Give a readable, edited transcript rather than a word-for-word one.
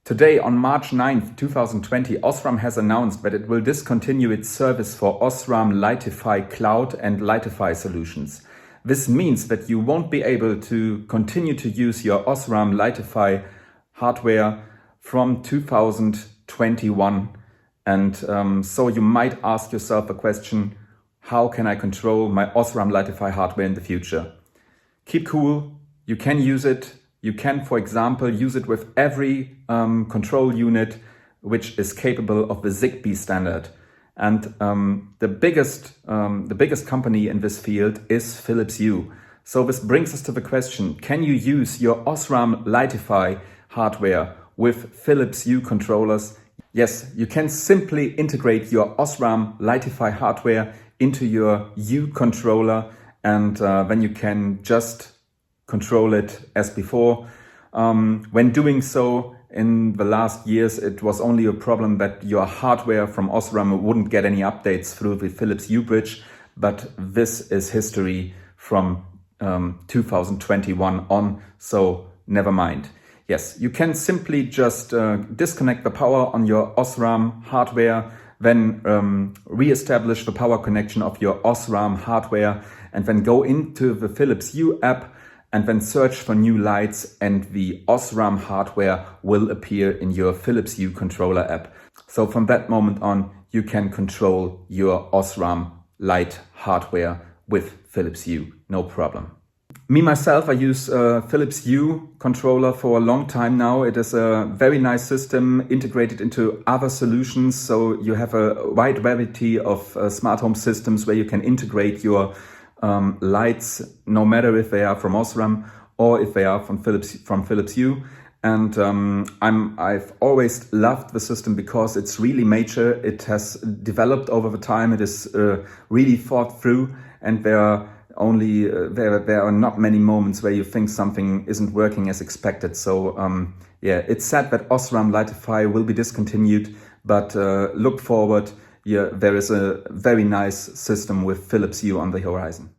Today, on March 9th, 2020, Osram has announced that it will discontinue its service for Osram Lightify Cloud and Lightify solutions. This means that you won't be able to continue to use your Osram Lightify hardware from 2021. And so you might ask yourself the question, how can I control my Osram Lightify hardware in the future? Keep cool, you can use it. You can, for example, use it with every control unit which is capable of the Zigbee standard. And the biggest company in this field is Philips Hue. So this brings us to the question, can you use your Osram Lightify hardware with Philips Hue controllers? Yes, you can simply integrate your Osram Lightify hardware into your Hue controller, and then you can just control it as before. When doing so in the last years, it was only a problem that your hardware from Osram wouldn't get any updates through the Philips Hue Bridge, but this is history from 2021 on, so never mind. Yes, you can simply just disconnect the power on your Osram hardware, then re-establish the power connection of your Osram hardware, and then go into the Philips Hue app and then search for new lights, and the Osram hardware will appear in your Philips Hue controller app. So from that moment on, you can control your Osram light hardware with Philips Hue, no problem. Me, myself, I use Philips Hue controller for a long time now. It is a very nice system integrated into other solutions. So you have a wide variety of smart home systems where you can integrate your lights, no matter if they are from Osram or if they are from Philips Hue. And I've always loved the system because it's really mature. It has developed over the time. It is really thought through, and there are not many moments where you think something isn't working as expected. So yeah, it's sad that Osram Lightify will be discontinued, but look forward. Yeah, there is a very nice system with Philips Hue on the horizon.